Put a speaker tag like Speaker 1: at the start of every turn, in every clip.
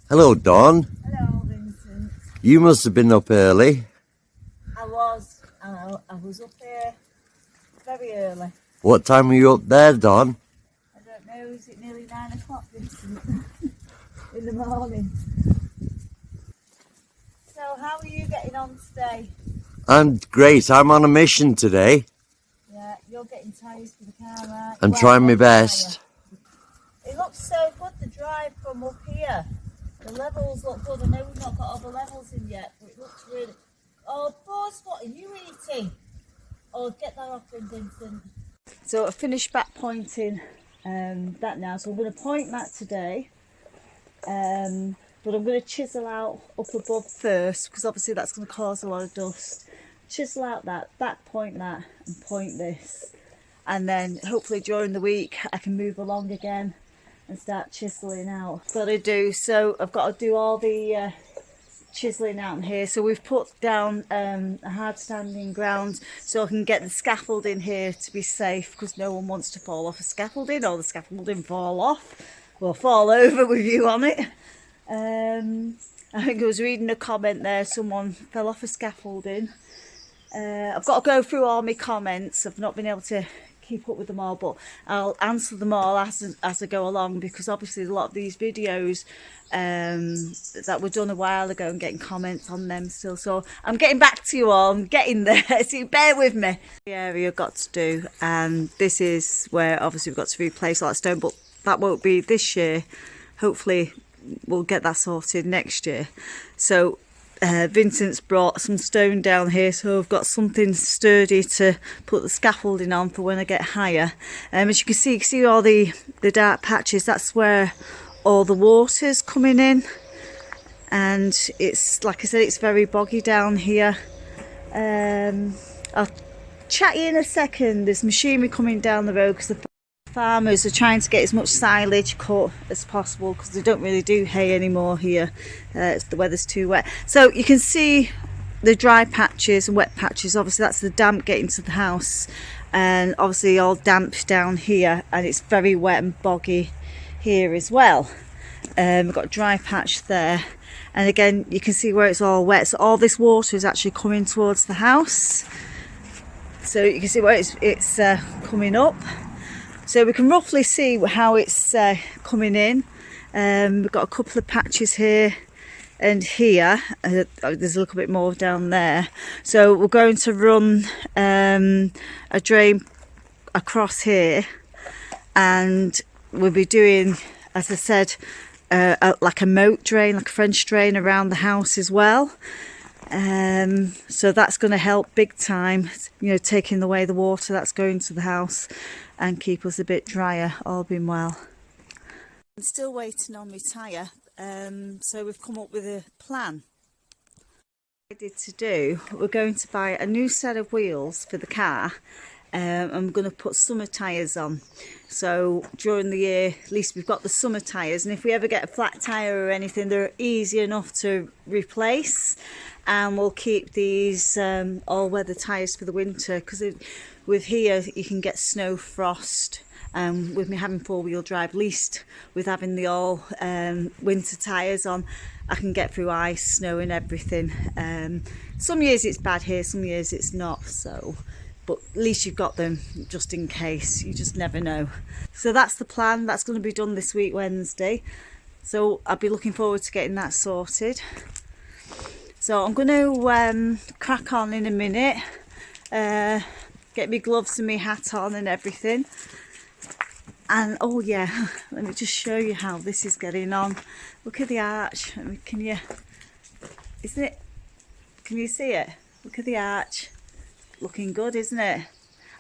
Speaker 1: Hello, Dawn.
Speaker 2: Hello, Vincent.
Speaker 1: You must have been up early.
Speaker 2: I was up here very early.
Speaker 1: What time were you up there, Dawn?
Speaker 2: I don't know, is it nearly 9 o'clock, Vincent? In the morning. So, how are you getting on today?
Speaker 1: I'm great. I'm on a mission today.
Speaker 2: Yeah, you're getting tyres for the car, right?
Speaker 1: I'm trying my best.
Speaker 2: It looks so good, the drive from up here. The levels look good. I know we've not got all the levels in yet, but it looks really... Oh, Buzz, what are you eating? Oh, get that off him, Vincent. So I finished back pointing that now. So I'm going to point that today. But I'm going to chisel out up above first, because obviously that's going to cause a lot of dust. Chisel out that, back point that, and point this. And then hopefully during the week I can move along again and start chiseling out. Got to do, so I've got to do all the chiseling out in here. So we've put down a hard standing ground so I can get the scaffolding here to be safe, because no one wants to fall off a scaffolding, or the scaffolding fall off or fall over with you on it. I think I was reading a comment there, someone fell off a scaffolding. I've got to go through all my comments. I've not been able to keep up with them all, but I'll answer them all as I go along, because obviously a lot of these videos that were done a while ago and getting comments on them still, so I'm getting back to you all. I'm getting there, so bear with me. The area I've got to do, and this is where obviously we've got to replace all that stone, but that won't be this year. Hopefully we'll get that sorted next year. So Vincent's brought some stone down here, so I've got something sturdy to put the scaffolding on for when I get higher. As you can see all the dark patches. That's where all the water's coming in, and it's, like I said, it's very boggy down here. I'll chat you in a second. There's machinery coming down the road because the farmers are trying to get as much silage cut as possible, because they don't really do hay anymore here. The weather's too wet. So you can see the dry patches and wet patches. Obviously that's the damp getting to the house, and obviously all damp down here, and it's very wet and boggy here as well. We've got a dry patch there, and again you can see where it's all wet. So all this water is actually coming towards the house, so you can see where it's coming up. So we can roughly see how it's coming in. We've got a couple of patches here and here. There's a little bit more down there. So we're going to run a drain across here, and we'll be doing, as I said, like a moat drain, like a French drain around the house as well. So that's going to help big time, you know, taking away the water that's going to the house and keep us a bit drier, all being well. I'm still waiting on my tyre, so we've come up with a plan. What I did to do, we're going to buy a new set of wheels for the car. I'm going to put summer tyres on, so during the year at least we've got the summer tyres, and if we ever get a flat tyre or anything, they're easy enough to replace. And we'll keep these all-weather tyres for the winter, because with here you can get snow, frost. With me having four-wheel drive, at least with having the all winter tyres on, I can get through ice, snow and everything. Some years it's bad here, some years it's not, so but at least you've got them just in case. You just never know. So that's the plan. That's going to be done this week, Wednesday. So I'll be looking forward to getting that sorted. So I'm going to crack on in a minute, get my gloves and my hat on and everything. And oh yeah, let me just show you how this is getting on. Look at the arch. Can you see it? Look at the arch. Looking good, isn't it?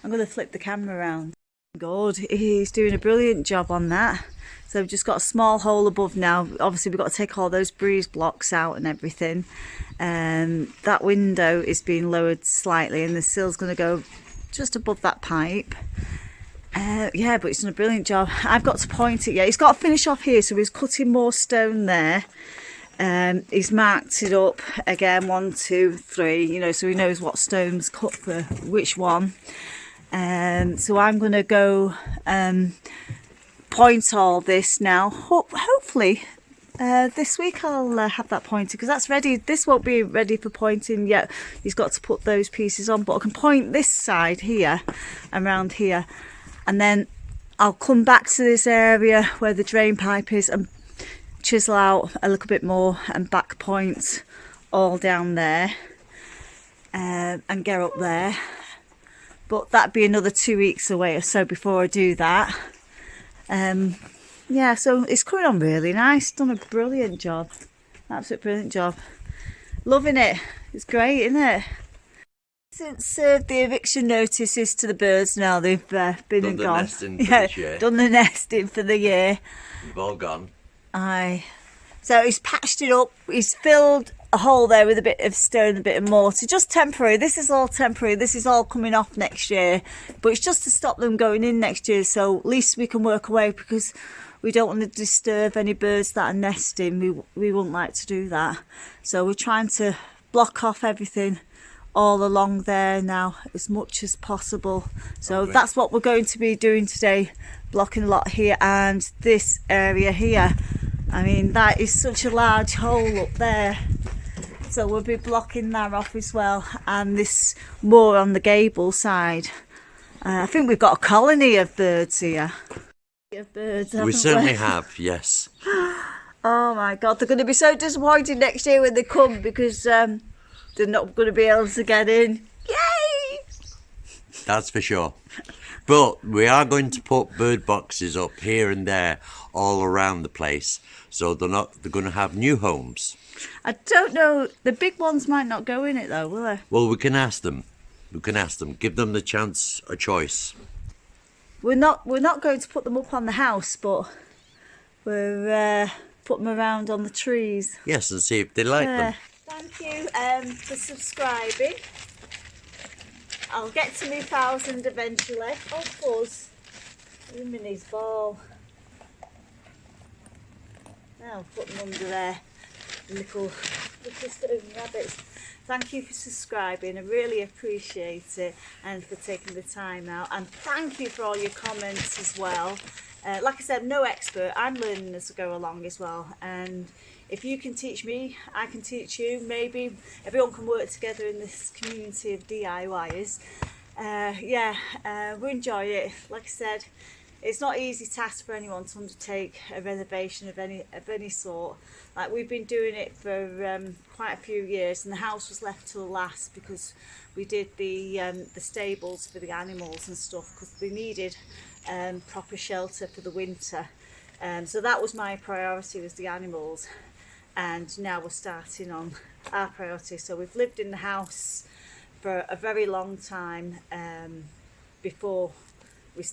Speaker 2: I'm going to flip the camera around. Good, he's doing a brilliant job on that. So we've just got a small hole above now. Obviously we've got to take all those breeze blocks out and everything. That window is being lowered slightly, and the sill's going to go just above that pipe. Yeah, but he's done a brilliant job. I've got to point it yet. He's got to finish off here, so he's cutting more stone there. He's marked it up again, 1, 2, 3, you know, so he knows what stone's cut for which one. So I'm going to go point all this now. Hopefully This week I'll have that pointed because that's ready. This won't be ready for pointing yet. He's got to put those pieces on, but I can point this side here and around here, and then I'll come back to this area where the drain pipe is and chisel out a little bit more and back point all down there and get up there. But that'd be another 2 weeks away or so before I do that. Yeah, so it's coming on really nice. Done a brilliant job. Absolute brilliant job. Loving it. It's great, isn't it? Since the eviction notices to the birds now, they've been and gone. Done the nesting for the year.
Speaker 1: They've all gone.
Speaker 2: Aye. So he's patched it up. He's filled a hole there with a bit of stone, a bit of mortar. Just temporary. This is all temporary. This is all coming off next year. But it's just to stop them going in next year. So at least we can work away because we don't want to disturb any birds that are nesting. We wouldn't like to do that. So we're trying to block off everything all along there now as much as possible. So that's what we're going to be doing today. Blocking a lot here and this area here. I mean, that is such a large hole up there. So we'll be blocking that off as well. And this more on the gable side. I think we've got a colony of birds here.
Speaker 1: We certainly have, yes.
Speaker 2: Oh my God, they're going to be so disappointed next year when they come because they're not going to be able to get in. Yay!
Speaker 1: That's for sure. But we are going to put bird boxes up here and there all around the place, so they're going to have new homes.
Speaker 2: I don't know, the big ones might not go in it though, will they?
Speaker 1: Well, we can ask them. Give them the chance, a choice.
Speaker 2: We're not going to put them up on the house, but we're putting them around on the trees.
Speaker 1: Yes, and see if they like them.
Speaker 2: Thank you for subscribing. I'll get to my 1,000 eventually. Oh, Buzz. Him in his ball. Now put them under there. Little stone rabbits. Thank you for subscribing. I really appreciate it and for taking the time out. And thank you for all your comments as well. Like I said, I'm no expert. I'm learning as I go along as well. And if you can teach me, I can teach you. Maybe everyone can work together in this community of DIYers. We enjoy it. Like I said, it's not an easy task for anyone to undertake a renovation of any sort. Like we've been doing it for quite a few years, and the house was left till last because we did the stables for the animals and stuff because they needed proper shelter for the winter. So that was my priority, was the animals. And now we're starting on our priority. So we've lived in the house for a very long time before we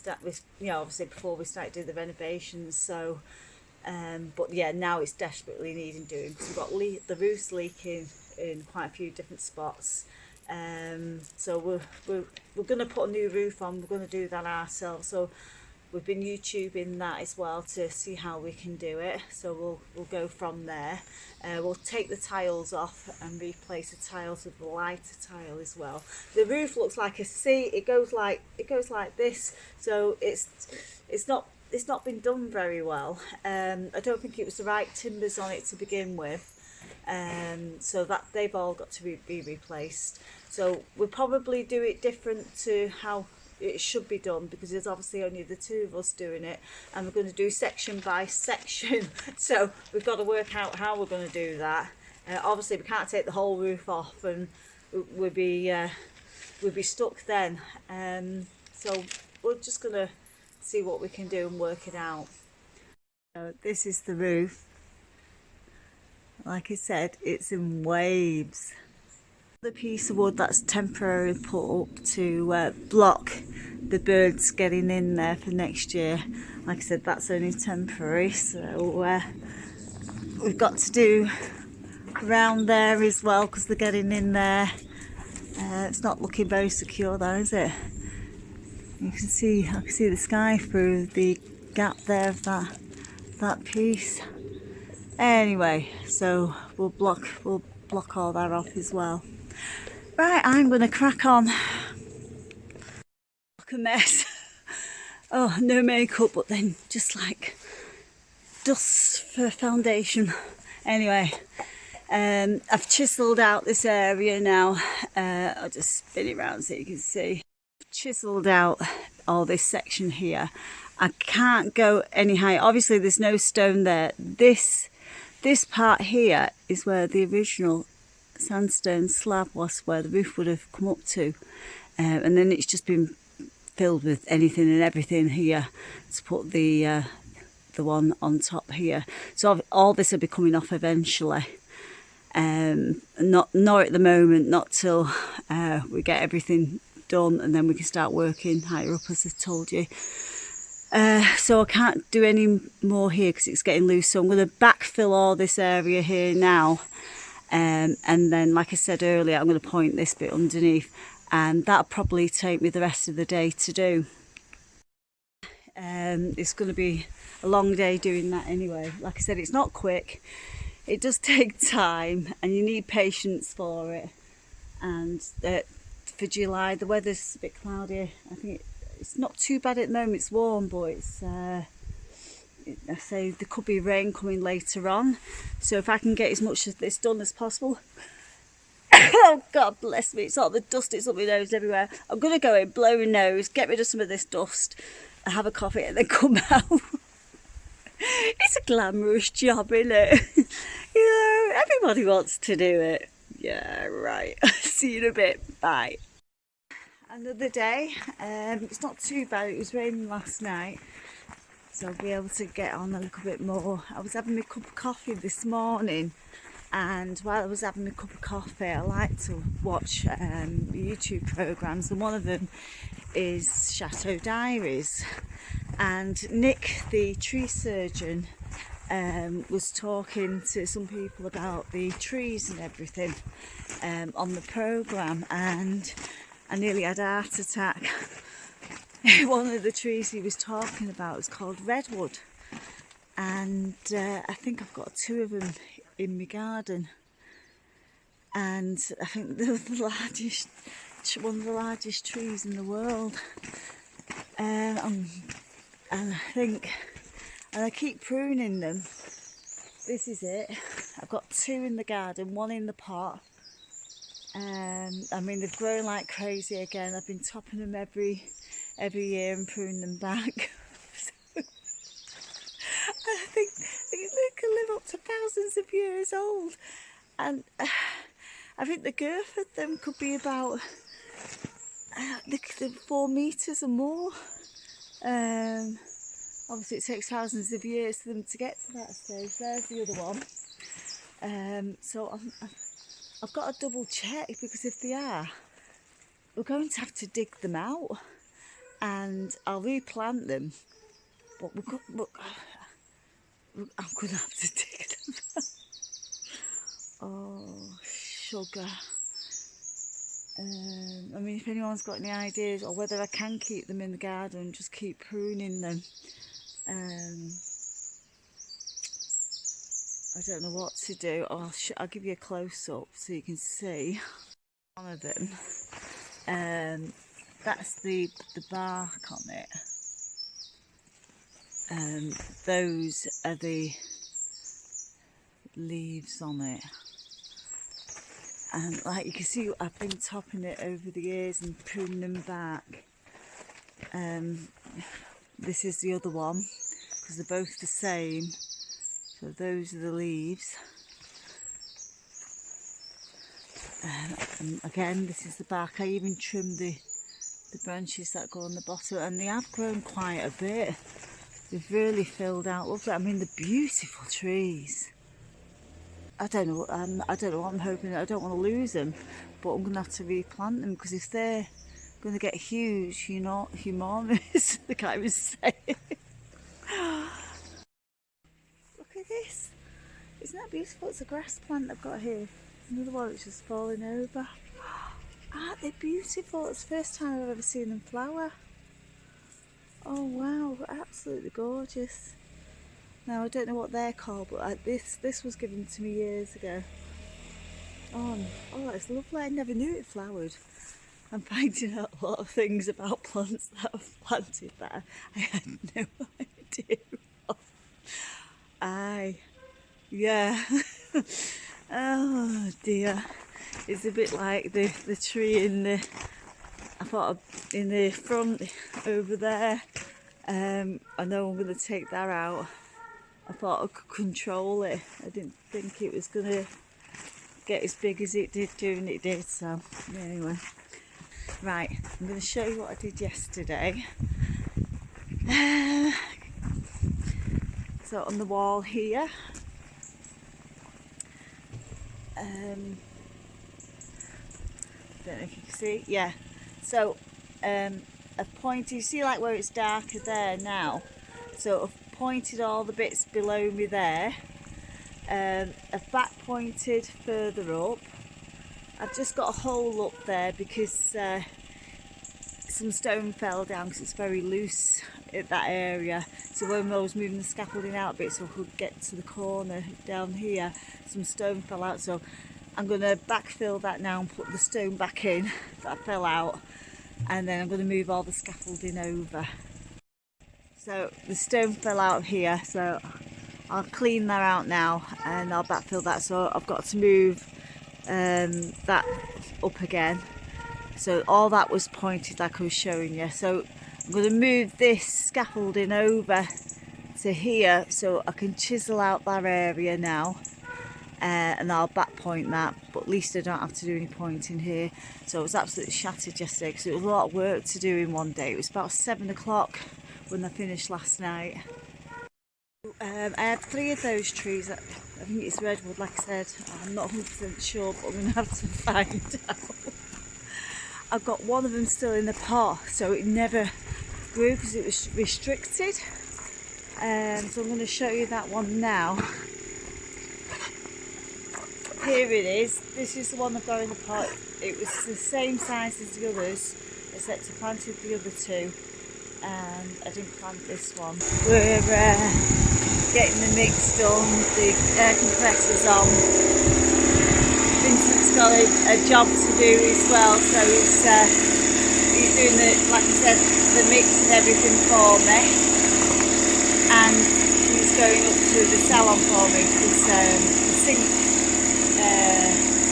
Speaker 2: obviously before we started doing the renovations. So but yeah, now it's desperately needing doing because we've got the roof's leaking in quite a few different spots. So we're going to put a new roof on. We're going to do that ourselves. So we've been YouTubing that as well to see how we can do it. So we'll go from there. We'll take the tiles off and replace the tiles with the lighter tile as well. The roof looks like a C. It goes like this. So it's not been done very well. I don't think it was the right timbers on it to begin with. So that they've all got to be replaced. So we'll probably do it different to how it should be done because there's obviously only the two of us doing it, and we're going to do section by section. So we've got to work out how we're going to do that. Obviously we can't take the whole roof off and we'll be stuck then. So we're just going to see what we can do and work it out. So this is the roof. Like I said, it's in waves. The piece of wood that's temporarily put up to block the birds getting in there for next year. Like I said, that's only temporary, so we've got to do around there as well because they're getting in there. It's not looking very secure though, is it? I can see the sky through the gap there of that piece. Anyway, so we'll block all that off as well. Right, I'm going to crack on. Look a mess. Oh, no makeup, but then just like dust for foundation. Anyway, I've chiselled out this area now. I'll just spin it around so you can see. I've chiselled out all this section here. I can't go any higher. Obviously there's no stone there. This part here is where the original sandstone slab was, where the roof would have come up to, and then it's just been filled with anything and everything here to put the one on top here. So all this will be coming off eventually. Not at the moment, not till we get everything done, and then we can start working higher up, as I told you. So I can't do any more here because it's getting loose, so I'm going to backfill all this area here now, and then, like I said earlier, I'm going to point this bit underneath, and that'll probably take me the rest of the day to do. It's going to be a long day doing that anyway. Like I said, it's not quick, it does take time and you need patience for it. And for July the weather's a bit cloudy. I think it's not too bad at the moment, it's warm, but it's I say there could be rain coming later on, so if I can get as much of this done as possible. Oh God bless me, it's all the dust, it's up my nose everywhere. I'm going to go in, blow my nose, get rid of some of this dust, have a coffee and then come out. It's a glamorous job, isn't it? You know, everybody wants to do it. Yeah, right. See you in a bit. Bye. Another day. It's not too bad. It was raining last night, so I'll be able to get on a little bit more. I was having my cup of coffee this morning, and while I was having my cup of coffee, I like to watch YouTube programs, and one of them is Chateau Diaries. And Nick, the tree surgeon, was talking to some people about the trees and everything on the programme, and I nearly had a heart attack. One of the trees he was talking about was called Redwood, and I think I've got 2 of them in my garden, and I think they're one of the largest trees in the world. And I keep pruning them. This is it. I've got 2 in the garden, 1 in the pot. I mean, they've grown like crazy again. I've been topping them every year and pruning them back. I think they can live up to thousands of years old, and I think the girth of them could be about 4 metres or more. Obviously it takes thousands of years for them to get to that stage. There's the other one. So I've got to double check, because if they are, we're going to have to dig them out, and I'll replant them, but I'm going to have to dig them out. Oh, sugar. I mean, if anyone's got any ideas, or whether I can keep them in the garden and just keep pruning them, I don't know what to do. I'll give you a close-up so you can see one of them. That's the bark on it. Those are the leaves on it. And like you can see, I've been topping it over the years and pruning them back. This is the other one, because they're both the same. So those are the leaves. And again, this is the bark. I even trimmed the branches that go on the bottom, and they have grown quite a bit. They've really filled out. Lovely. I mean, they're beautiful trees. I don't know what I'm hoping. I don't want to lose them, but I'm going to have to replant them, because if they're going to get huge, you know, humongous, I can't even say it. Look at this. Isn't that beautiful? It's a grass plant I've got here. Another one that's just falling over. Aren't they beautiful? It's the first time I've ever seen them flower. Oh wow, absolutely gorgeous. Now I don't know what they're called, but this was given to me years ago. Oh, it's lovely. I never knew it flowered. I'm finding out a lot of things about plants that I've planted that I had no idea of. Aye. Yeah. Oh dear. It's a bit like the tree in the in the front over there. I know I'm going to take that out. I thought I could control it. I didn't think it was going to get as big as it did do, and it did. So anyway, right, I'm going to show you what I did yesterday. So on the wall here, don't know if you can see, yeah. So I've pointed, you see like where it's darker there now, so I've pointed all the bits below me there. I've back pointed further up. I've just got a hole up there because some stone fell down because it's very loose at that area. So when I was moving the scaffolding out a bit so I could get to the corner down here, some stone fell out. So I'm going to backfill that now and put the stone back in that fell out. And then I'm going to move all the scaffolding over. So the stone fell out here, so I'll clean that out now and I'll backfill that. So I've got to move that up again. So all that was pointed like I was showing you. So I'm going to move this scaffolding over to here so I can chisel out that area now. And I'll back point that, but at least I don't have to do any pointing here. So I was absolutely shattered yesterday because it was a lot of work to do in one day. It was about 7 o'clock when I finished last night. I had 3 of those trees. I think it's redwood, like I said. I'm not 100% sure, but I'm going to have to find out. I've got one of them still in the pot, so it never grew because it was restricted. So I'm going to show you that one now. Here it is. This is the one I've got in the pot. It was the same size as the others, except I planted the other 2 and I didn't plant this one. We're getting the mix done, the air compressor's on. Vincent's got a job to do as well, so he's doing the, like I said, the mix and everything for me. And he's going up to the salon for me because the sink,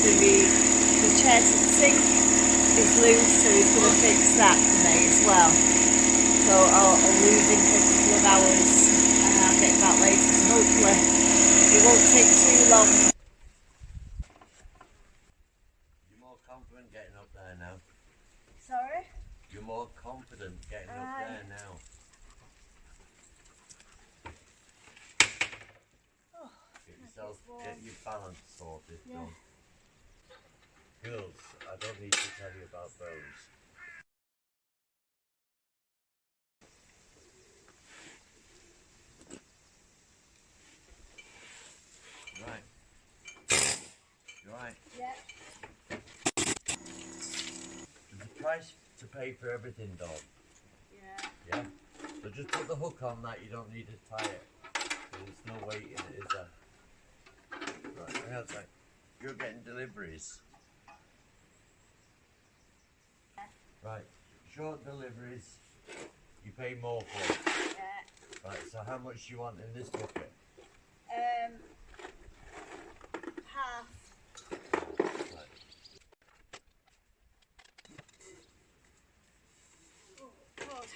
Speaker 2: the chair to the sink is loose, so he's going to fix that for me as well. So I'll lose him for a couple of hours and I'll get back later, so hopefully it won't take too long.
Speaker 1: You're more confident getting up there now.
Speaker 2: Sorry?
Speaker 1: You're more confident getting up there now. Get your balance sorted, yeah. Done. Girls, I don't need to tell you about those. Right. You right?
Speaker 2: Yeah.
Speaker 1: There's a price to pay for everything, Dawn.
Speaker 2: Yeah.
Speaker 1: Yeah? So just put the hook on that, you don't need to tie it. There's no weight in it, is there? Right, hang on a sec. You're getting deliveries. Right, short deliveries, you pay more for it.
Speaker 2: Yeah.
Speaker 1: Right, so how much do you want in this bucket?
Speaker 2: Half.
Speaker 1: Right.
Speaker 2: Oh, God.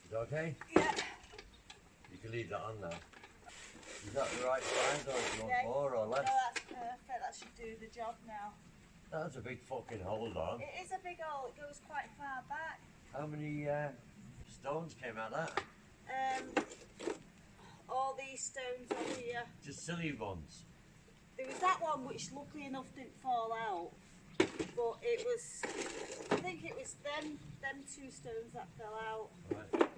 Speaker 1: Is that okay?
Speaker 2: Yeah.
Speaker 1: You can leave that on now. Is that the right size, or do you want more or less?
Speaker 2: No, that's perfect. That should do the job now.
Speaker 1: That's a big fucking hole, Dawn.
Speaker 2: It is a big hole. It goes quite far back.
Speaker 1: How many stones came out of that?
Speaker 2: All these stones on here.
Speaker 1: Just silly ones.
Speaker 2: There was that one which luckily enough didn't fall out, but it was, I think it was them 2 stones that fell out.
Speaker 1: Right.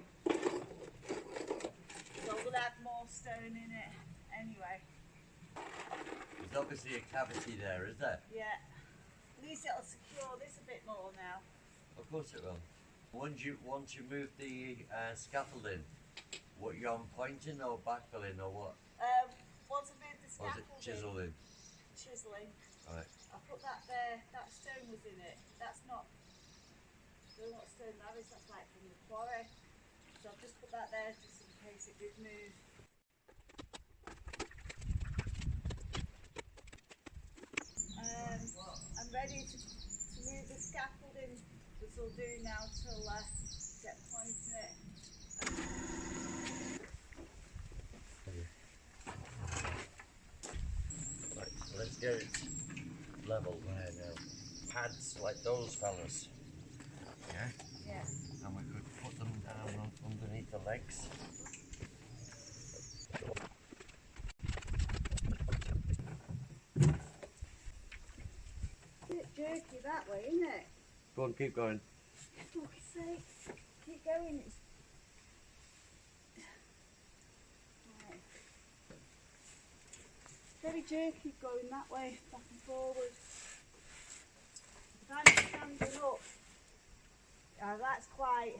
Speaker 2: So I'm going to add more stone in it anyway.
Speaker 1: There's obviously a cavity there, is there?
Speaker 2: Yeah. At least it'll secure this a bit more now.
Speaker 1: Of course it will. Once you move the scaffolding, what you on pointing or backfilling or what?
Speaker 2: Once I made the
Speaker 1: Or is
Speaker 2: scaffolding.
Speaker 1: it chiseling?
Speaker 2: Chiseling.
Speaker 1: Right.
Speaker 2: I put that there, that stone was in it. That's not, they're not stone, that is, that's like from the quarry. So I've just put that there just in case it did move. I'm ready to move the scaffolding, which I'll do now till get pointing it.
Speaker 1: Right, so let's get it level there now. Pads like those fellas. Yeah?
Speaker 2: Yeah.
Speaker 1: And we could put them down underneath the legs.
Speaker 2: Bit jerky that way, isn't it?
Speaker 1: Go on, keep going.
Speaker 2: For fuck's sake. Keep going. It's... Right. Very jerky going that way, back and forward. If I'm standing up, that's quite...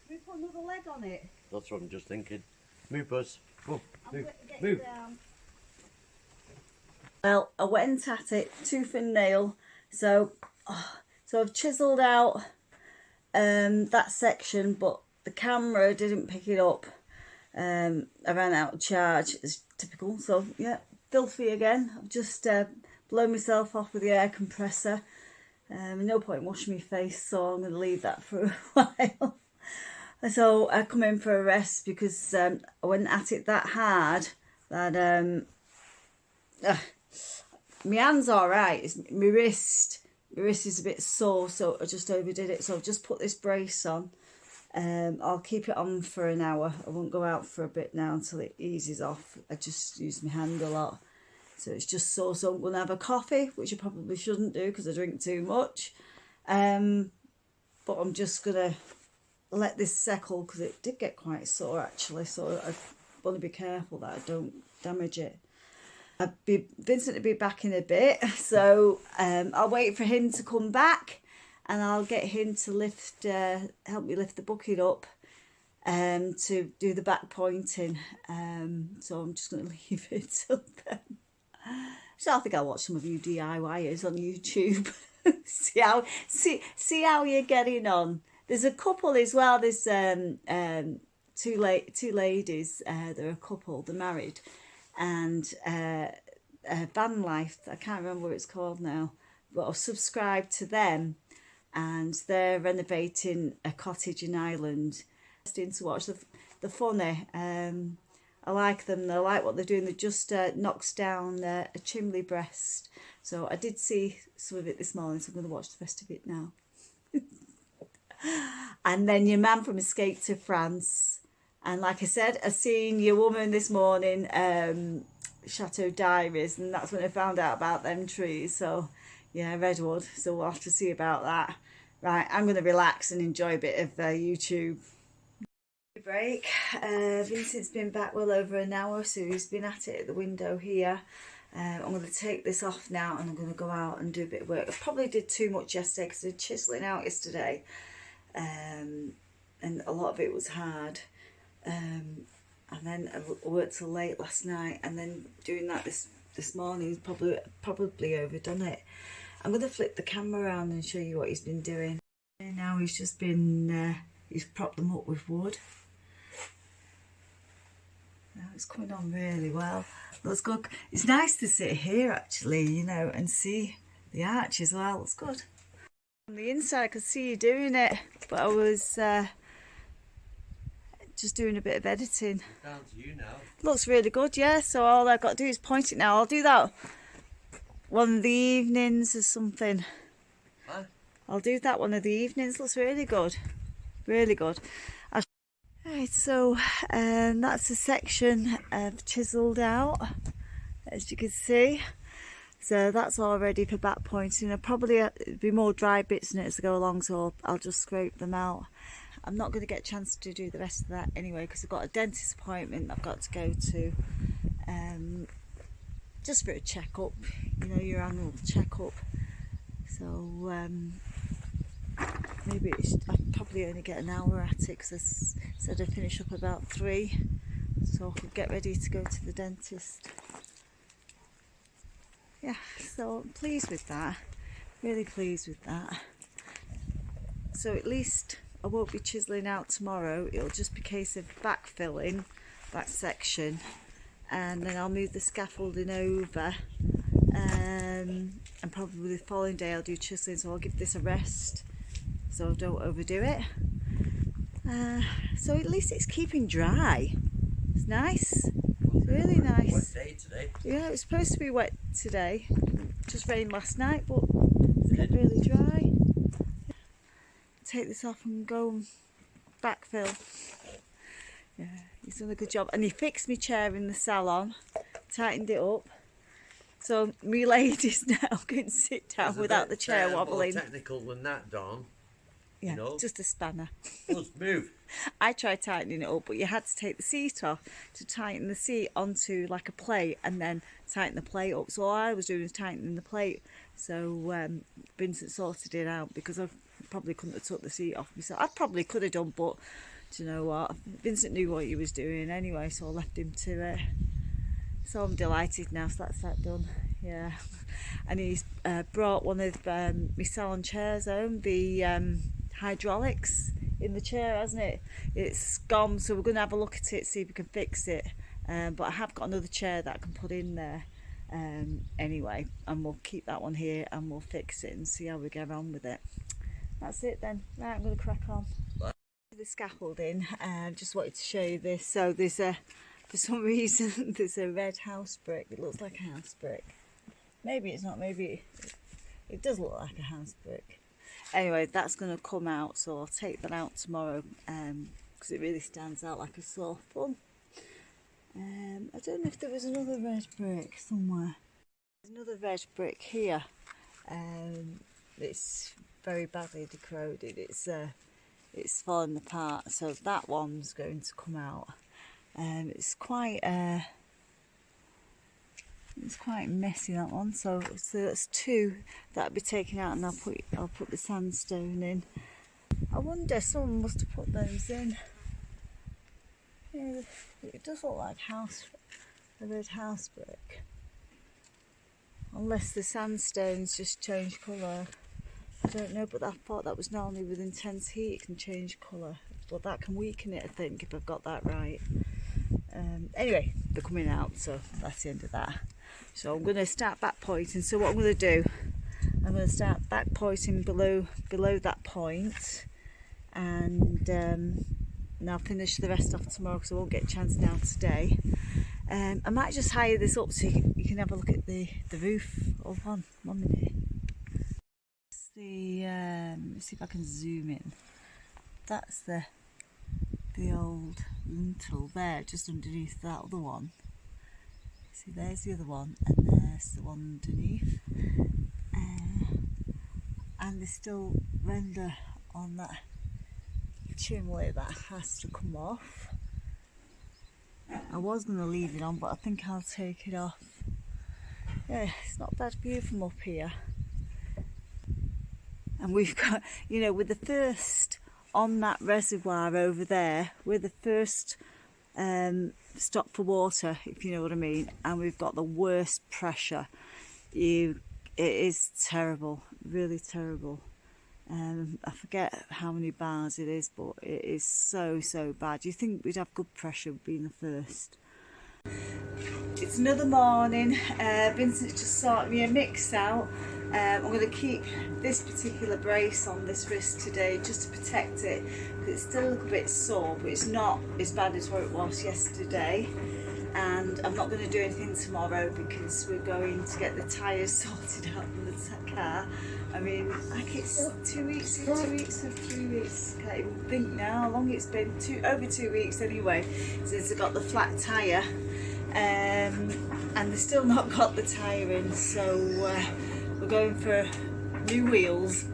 Speaker 2: Can we put another leg on it?
Speaker 1: That's what I'm just thinking. Move, Buzz. Go, move,
Speaker 2: Get
Speaker 1: move.
Speaker 2: Down. Well, I went at it tooth and nail, so I've chiselled out that section, but the camera didn't pick it up. I ran out of charge, as typical, so yeah, filthy again. I've just blown myself off with the air compressor. No point washing my face, so I'm going to leave that for a while. So I come in for a rest because I went at it that hard that my hand's all right. It's my wrist is a bit sore, so I just overdid it. So I've just put this brace on. I'll keep it on for an hour. I won't go out for a bit now until it eases off. I just use my hand a lot, so it's just sore. So I'm gonna have a coffee, which I probably shouldn't do because I drink too much. But I'm just gonna let this settle because it did get quite sore actually. So I want to be careful that I don't damage it. Vincent will be back in a bit, so I'll wait for him to come back and I'll get him to help me lift the bucket up to do the back pointing. So I'm just going to leave it till then. So I think I'll watch some of you DIYers on YouTube. see how you're getting on. There's a couple as well. There's two ladies. They're a couple. They're married. And Van Life, I can't remember what it's called now, but I've subscribed to them, and they're renovating a cottage in Ireland. To watch the funny. I like them. I like what they're doing. They just knocks down a chimney breast. So I did see some of it this morning, so I'm going to watch the rest of it now. And then your man from Escape to France. And like I said, I seen your woman this morning, Chateau Diaries, and that's when I found out about them trees. So, yeah, Redwood. So we'll have to see about that. Right, I'm going to relax and enjoy a bit of YouTube. Break. Vincent's been back well over an hour, so he's been at it at the window here. I'm going to take this off now and I'm going to go out and do a bit of work. I probably did too much yesterday because I did chiselling out yesterday, and a lot of it was hard. And then I worked till late last night, and then doing that this morning is probably overdone it. I'm going to flip the camera around and show you what he's been doing. And now he's just been he's propped them up with wood. Now it's coming on really well. Looks good. It's nice to sit here actually, you know, and see the arch as well. It's good. On the inside I could see you doing it, but I was just doing a bit of editing.
Speaker 1: Down to you now.
Speaker 2: Looks really good, yeah. So all I've got to do is point it now. I'll do that one of the evenings or something.
Speaker 1: Huh?
Speaker 2: I'll do that one of the evenings. Looks really good. Really good. Right, so that's a section I've chiselled out, as you can see. So that's all ready for back pointing. There'll probably be more dry bits in it as I go along, so I'll just scrape them out. I'm not going to get a chance to do the rest of that anyway because I've got a dentist appointment I've got to go to, just for a checkup, you know, your annual checkup. So maybe I'll probably only get an hour at it because I said I'd finish up about 3, so I could get ready to go to the dentist. Yeah, so I'm pleased with that, really pleased with that. So at least I won't be chiseling out tomorrow. It'll just be a case of backfilling that section, and then I'll move the scaffolding over, and probably the following day I'll do chiseling, so I'll give this a rest so I don't overdo it. So at least it's keeping dry. It's nice. It's really nice.
Speaker 1: Wet day today.
Speaker 2: Yeah, it was supposed to be wet today. Just rained last night, but it's kept really dry. Take this off and go and backfill. Yeah, he's done a good job. And he fixed my chair in the salon, tightened it up. So me ladies now can sit down without the chair wobbling.
Speaker 1: More technical than that, Dawn.
Speaker 2: Yeah,
Speaker 1: You know?
Speaker 2: just a spanner.
Speaker 1: Let's move.
Speaker 2: I tried tightening it up, but you had to take the seat off to tighten the seat onto like a plate and then tighten the plate up. So all I was doing was tightening the plate. So Vincent sorted it out, because I probably couldn't have took the seat off myself. I probably could have done, but do you know what? Vincent knew what he was doing anyway, so I left him to it. So I'm delighted now, so that's that done. Yeah. And he's brought one of my salon chairs home, the hydraulics in the chair, hasn't it? It's gone, so we're going to have a look at it, see if we can fix it. But I have got another chair that I can put in there anyway, and we'll keep that one here and we'll fix it and see how we get on with it. That's it then. Right, I'm going to crack on. The scaffolding, just wanted to show you this. So there's for some reason there's a red house brick. It looks like a house brick. Maybe it's not, maybe it does look like a house brick. Anyway, that's going to come out, so I'll take that out tomorrow, because it really stands out like a sore thumb. I don't know if there was another red brick somewhere. There's another red brick here. It's very badly corroded. It's fallen apart, so that one's going to come out. It's quite messy, that one. So that's two that'll be taken out, and I'll put the sandstone in. I wonder, someone must have put those in. Yeah, it does look like a red house brick, unless the sandstone's just changed colour. I don't know, but I thought that was normally with intense heat it can change colour, but that can weaken it, I think, if I've got that right. Anyway, they're coming out, so that's the end of that. So I'm going to start back pointing. So what I'm going to do, I'm going to start back pointing below that point, and I'll finish the rest off tomorrow because I won't get a chance now today. I might just higher this up so you can have a look at the roof. Hold on, 1 minute. Let's see if I can zoom in. That's the old lintel there, just underneath that other one. See, there's the other one, and there's the one underneath. And there's still render on that chimney that has to come off. I was going to leave it on, but I think I'll take it off. Yeah, it's not a bad view from up here. And we've got, you know, with the first on that reservoir over there, we're the first stop for water, if you know what I mean, and we've got the worst pressure. It is terrible, really terrible. I forget how many bars it is, but it is so bad. You think we'd have good pressure being the first. It's another morning. Vincent's just sorted me a mix out. I'm going to keep this particular brace on this wrist today just to protect it, because it's still a little bit sore, but it's not as bad as what it was yesterday. And I'm not going to do anything tomorrow because we're going to get the tyres sorted out in the car. I mean, like it's 2 weeks, 2 weeks or 3 weeks. I can't even think now how long it's been. Over 2 weeks anyway since I got the flat tyre, and they've still not got the tyre in, so we're going for new wheels.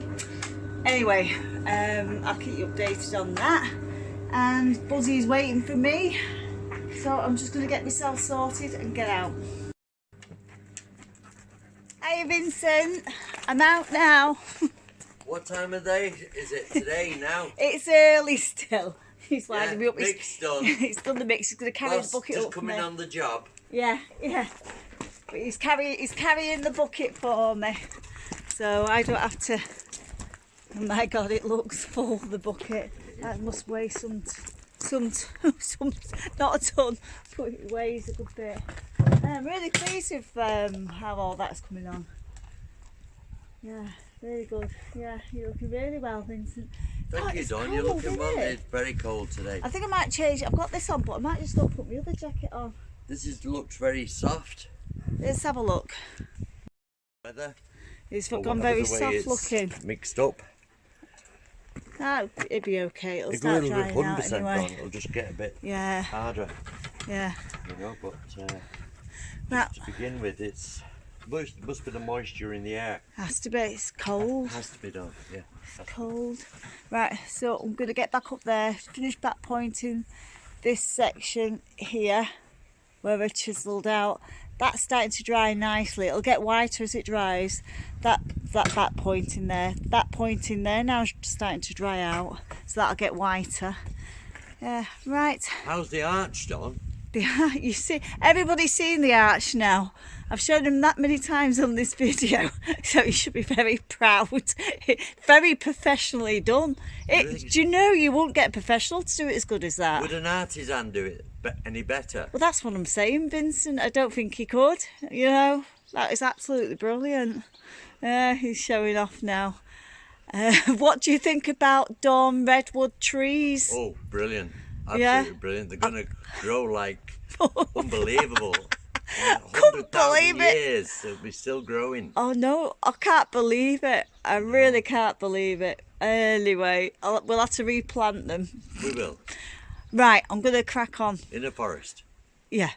Speaker 2: Anyway, I'll keep you updated on that. And Buzzy's waiting for me, so I'm just going to get myself sorted and get out. Hey Vincent, I'm out now.
Speaker 1: What time of day is it today now?
Speaker 2: It's early still. He's lining me up.
Speaker 1: Mix done.
Speaker 2: He's done the mix. He's going to carry the bucket
Speaker 1: just
Speaker 2: up
Speaker 1: coming
Speaker 2: for me.
Speaker 1: on the job.
Speaker 2: Yeah. But he's carrying the bucket for me, so I don't have to. Oh my God, it looks full, the bucket. That must weigh some, not a ton, but it weighs a good bit. I'm really pleased with how all that's coming on. Yeah, very good. Yeah, you're looking really well, Vincent.
Speaker 1: Thank you, Dawn. You're looking well. It's very cold today.
Speaker 2: I think I might change. I've got this on, but I might just not put my other jacket on.
Speaker 1: Looks very soft.
Speaker 2: Let's have a look.
Speaker 1: Weather.
Speaker 2: It's gone very soft looking.
Speaker 1: Mixed up.
Speaker 2: Oh, it'd be okay. It'll start drying out anyway.
Speaker 1: Gone. It'll just get a bit harder.
Speaker 2: Yeah.
Speaker 1: You know, but
Speaker 2: now,
Speaker 1: to begin with, it must be the moisture in the air.
Speaker 2: Has to be. It's cold.
Speaker 1: Has to be done. Yeah.
Speaker 2: It's cold. Right. So I'm going to get back up there. Finish back pointing this section here, where I chiselled out. That's starting to dry nicely. It'll get whiter as it dries. That point in there. That point in there now is starting to dry out. So that'll get whiter. Yeah, right.
Speaker 1: How's the arch, Dawn?
Speaker 2: The arch, you see, everybody's seen the arch now. I've shown them that many times on this video, so you should be very proud. Very professionally done. Do you know you won't get a professional to do it as good as that?
Speaker 1: Would an artisan do it any better?
Speaker 2: Well, that's what I'm saying, Vincent. I don't think he could. You know, that is absolutely brilliant. He's showing off now. What do you think about Dawn Redwood trees?
Speaker 1: Oh, brilliant. Absolutely brilliant. They're going to grow like unbelievable.
Speaker 2: Couldn't believe it.
Speaker 1: Years, they'll be still growing.
Speaker 2: Oh no, I can't believe it. I really can't believe it. Anyway, we'll have to replant them.
Speaker 1: We will.
Speaker 2: Right, I'm going to crack on.
Speaker 1: In the forest.
Speaker 2: Yeah.